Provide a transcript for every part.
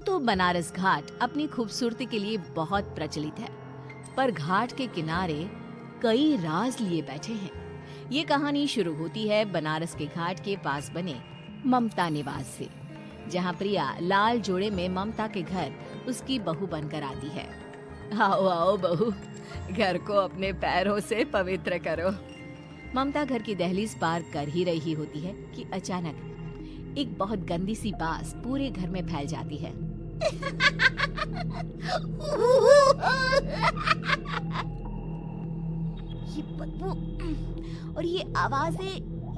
तो बनारस घाट अपनी खूबसूरती के लिए बहुत प्रचलित है, पर घाट के किनारे कई राज लिए बैठे हैं। ये कहानी शुरू होती है बनारस के घाट के पास बने ममता निवास से, जहाँ प्रिया लाल जोड़े में ममता के घर उसकी बहू बनकर आती है। आओ आओ बहू, घर को अपने पैरों से पवित्र करो। ममता घर की दहलीज पार कर ही रही होती है कि अचानक एक बहुत गंदी सी बास पूरे घर में फैल जाती है। ये बदबू और ये आवाजें,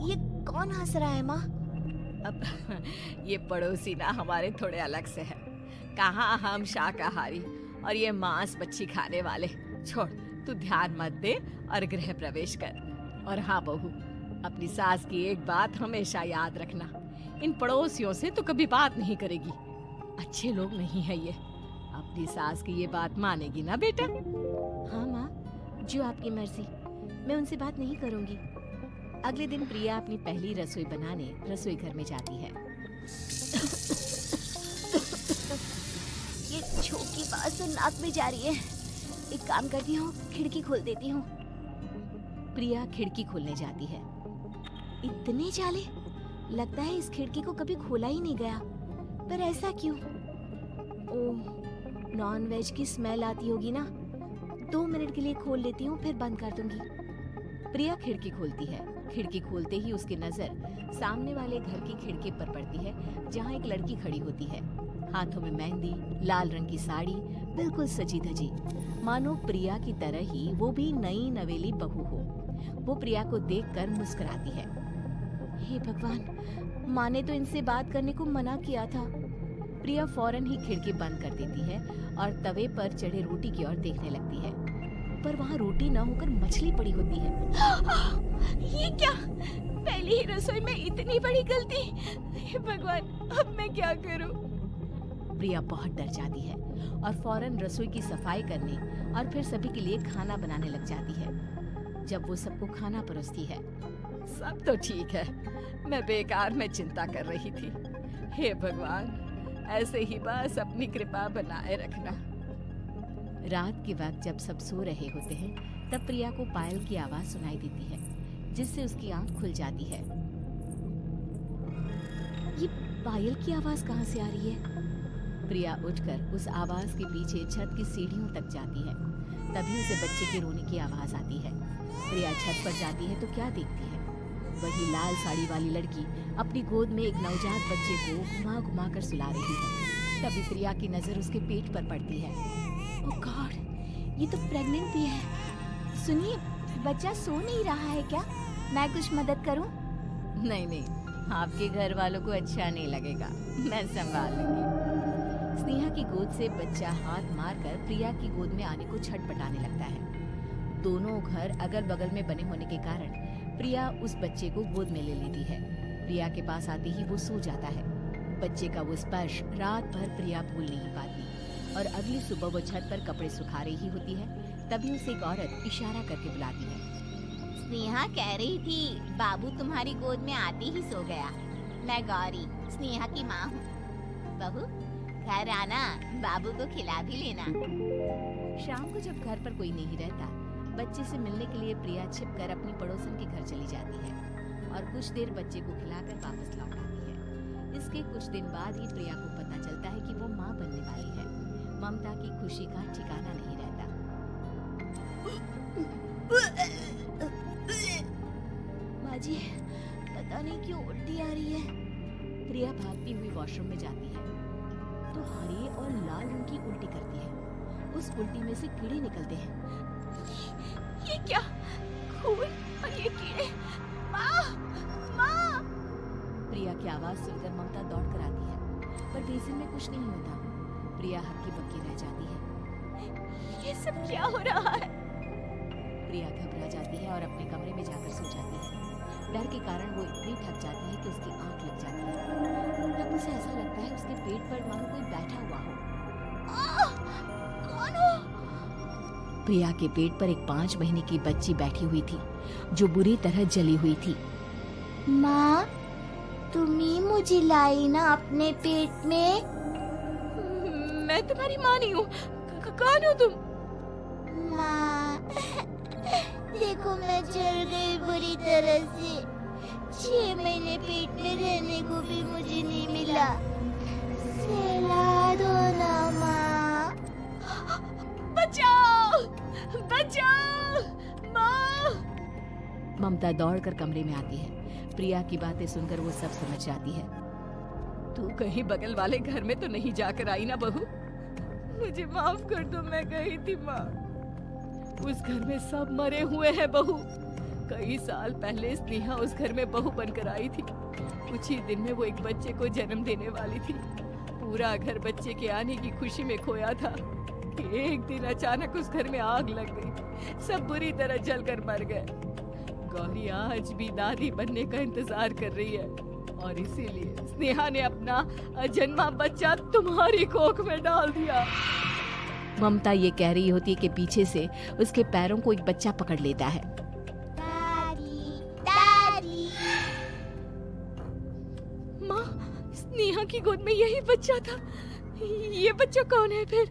ये कौन हंस रहा है माँ? अब ये पड़ोसी ना हमारे थोड़े अलग से है। कहाँ हम शाकाहारी और ये मांस मच्छी खाने वाले। छोड़, तू ध्यान मत दे और गृह प्रवेश कर। और हाँ बहू, अपनी सास की एक बात हमेशा याद रखना, इन पड़ोसियों से तो कभी बात नहीं करेगी। अच्छे लोग नहीं है ये। अपनी सास की ये बात मानेगी ना बेटा? हाँ माँ, जो आपकी मर्जी, मैं उनसे बात नहीं करूंगी। अगले दिन प्रिया अपनी पहली रसोई बनाने रसोई घर में जाती है। ये छोक की बात तो नाक में जा रही है। एक काम करती हूँ, खिड़की खोल देती हूँ। प्रिया खिड़की खोलने जाती है। इतने जाले, लगता है इस खिड़की को कभी खोला ही नहीं गया। पर ऐसा क्यों? ओह, नॉन वेज की स्मेल आती होगी ना। 2 मिनट के लिए खोल लेती हूँ, फिर बंद कर दूंगी। प्रिया खिड़की खोलती है। खिड़की खोलते ही उसकी नजर सामने वाले घर की खिड़की पर पड़ती है, जहाँ एक लड़की खड़ी होती है, हाथों में मेहंदी, लाल रंग की साड़ी, बिल्कुल सजी धजी, मानो प्रिया की तरह ही वो भी नई नवेली बहू हो। वो प्रिया को देखकर मुस्कुराती है। हे भगवान, माँ ने तो इनसे बात करने को मना किया था। प्रिया फौरन ही खिड़की बंद कर देती है और तवे पर चढ़े रोटी की ओर देखने लगती है, पर वहाँ रोटी न होकर मछली पड़ी होती है। ये क्या? पहली ही रसोई में इतनी बड़ी गलती। हे भगवान, अब मैं क्या करूं? प्रिया बहुत डर जाती है और फौरन रसोई की सफाई करने और फिर सभी के लिए खाना बनाने लग जाती है। जब वो सबको खाना परोसती है, सब तो ठीक है, मैं बेकार में चिंता कर रही थी। हे भगवान, ऐसे ही बस अपनी कृपा बनाए रखना। रात के वक्त जब सब सो रहे होते हैं, तब प्रिया को पायल की आवाज सुनाई देती है, जिससे उसकी आंख खुल जाती है। ये पायल की आवाज कहाँ से आ रही है? प्रिया उठकर उस आवाज के पीछे छत की सीढ़ियों तक जाती है। तभी उसे बच्चे के रोने की आवाज आती है। प्रिया छत पर जाती है तो क्या देखती है? वही लाल साड़ी वाली लड़की अपनी गोद में एक नवजात बच्चे को घुमा घुमा कर सुला रही है। तभी प्रिया की नजर उसके पेट पर पड़ती है। ओह गॉड, ये तो प्रेग्नेंट भी है। सुनिए, बच्चा सो नहीं रहा है क्या? मैं कुछ मदद करूं? नहीं नहीं, आपके घर वालों को अच्छा नहीं लगेगा, मैं संभाल लूंगी। स्नेहा की गोद से बच्चा हाथ मारकर प्रिया की गोद में आने को छटपटाने लगता है। दोनों घर अगल बगल में बने होने के कारण प्रिया उस बच्चे को गोद में ले लेती है। प्रिया के पास आते ही वो सो जाता है। बच्चे का वो स्पर्श रात भर प्रिया भूल नहीं पाती और अगली सुबह वो छत पर कपड़े सुखा रही होती है। तभी उसे एक औरत इशारा करके बुलाती है। स्नेहा कह रही थी बाबू तुम्हारी गोद में आते ही सो गया। मैं गौरी, स्नेहा की माँ हूँ। बहू, घर आना, बाबू को खिला भी लेना। शाम को जब घर पर कोई नहीं रहता, बच्चे से मिलने के लिए प्रिया छिपकर अपनी पड़ोसन के घर चली जाती है और कुछ देर बच्चे को खिलाकर वापस लौट आती है। इसके कुछ दिन बाद ही प्रिया को पता चलता है कि वो माँ बनने वाली है। ममता की खुशी का ठिकाना नहीं रहता। माँ जी, पता नहीं क्यों उल्टी आ रही है। प्रिया भागती हुई वॉशरूम में जाती है तो हरे और लाल रंग की उल्टी करती है। उस उल्टी में से कीड़े निकलते हैं। ये क्या? खून और ये कीड़े! माँ! माँ! प्रिया की आवाज सुनकर ममता दौड़ कर आती है, पर बेसिन में कुछ नहीं होता। प्रिया हक्की बक्की रह जाती है। ये सब क्या हो रहा है? प्रिया घबरा जाती है और अपने कमरे में जाकर सो जाती है। डर के कारण वो इतनी थक जाती है कि उसकी आंख लग जाती है। तब उसे ऐसा लगता है उसके पेट पर मानो कोई बैठा हुआ हो। कौन हो? प्रिया के पेट पर एक 5 महीने की बच्ची बैठी हुई थी, जो बुरी तरह जली हुई थी। माँ, तुम ही मुझे लाई ना अपने पेट में? मैं तुम्हारी माँ नहीं हूँ। कौन हो तुम? माँ, देखो मैं जल गई बुरी तरह से। 6 महीने पेट में रहने को भी मुझे नहीं मिला। सहला दो ना माँ। बचाओ, बचाओ, माँ। ममता दौड़कर कमरे में आती है। प्रिया की बातें सुनकर वो सब समझ जाती है। तू कहीं बगल वाले घर में तो नहीं जाकर आई ना बहू? मुझे माफ कर दो, मैं गई थी माँ। उस घर में सब मरे हुए हैं बहू। कई साल पहले स्नेहा उस घर में बहू बनकर आई थी। कुछ ही दिन में वो एक बच्चे को जन्म देने वाली थी। पूरा घर बच्चे के आने की खुशी में खोया था कि एक दिन अचानक उस घर में आग लग गई। सब बुरी तरह जलकर मर गए। गौरी आज भी दादी बनने का इंतजार कर रही है और इसीलिए स्नेहा ने अपना अजन्मा बच्चा तुम्हारी कोख में डाल दिया। ममता ये कह रही होती है कि पीछे से उसके पैरों को एक बच्चा पकड़ लेता है। दादी, दादी। माँ, स्नेहा की गोद में यही बच्चा था। ये बच्चा कौन है फिर?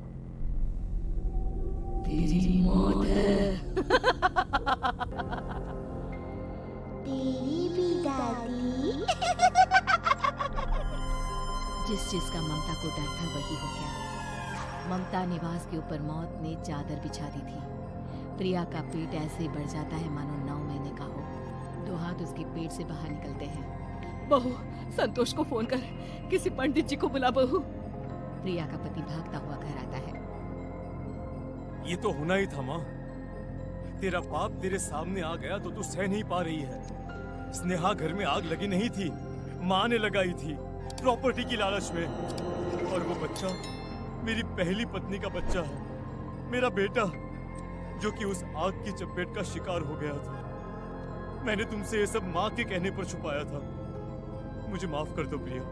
तेरी मौत है। तेरी भी दादी। जिस चीज का ममता को डर था वही हो गया। ममता निवास के ऊपर मौत ने चादर बिछा दी थी। प्रिया का पेट ऐसे बढ़ जाता है मानो 9 महीने का हो। 2 हाथ उसके पेट से बाहर निकलते हैं। बहू, संतोष को फोन कर, किसी पंडित जी को बुला बहू। प्रिया का पति भागता हुआ घर आता है। ये तो होना ही था माँ। तेरा बाप तेरे सामने आ गया तो तू सह नहीं पा रही है। स्नेहा घर में आग लगी नहीं थी, माँ ने लगाई थी प्रॉपर्टी की लालच में। और वो बच्चा मेरी पहली पत्नी का बच्चा है, मेरा बेटा, जो कि उस आग की चपेट का शिकार हो गया था। मैंने तुमसे ये सब माँ के कहने पर छुपाया था। मुझे माफ कर दो प्रिया।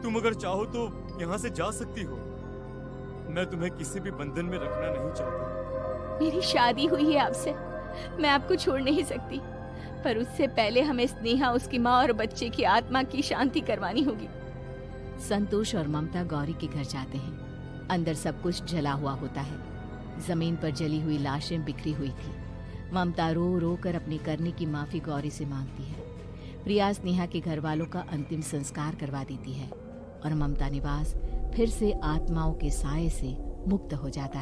तुम अगर चाहो तो यहाँ से जा सकती हो। मैं तुम्हें किसी भी बंधन में रखना नहीं चाहता। मेरी शादी हुई है आपसे, मैं आपको छोड़ नहीं सकती, पर उससे पहले हमें स्नेहा, उसकी माँ और बच्चे की आत्मा की शांति करवानी होगी। संतोष और ममता गौरी के घर जाते हैं। अंदर सब कुछ जला हुआ होता है। जमीन पर जली हुई लाशें बिखरी हुई थी। ममता रो रो कर अपनी करने की माफी गौरी से मांगती है। प्रिया स्नेहा के घर वालों का अंतिम संस्कार करवा देती है और ममता निवास फिर से आत्माओं के साए से मुक्त हो जाता है।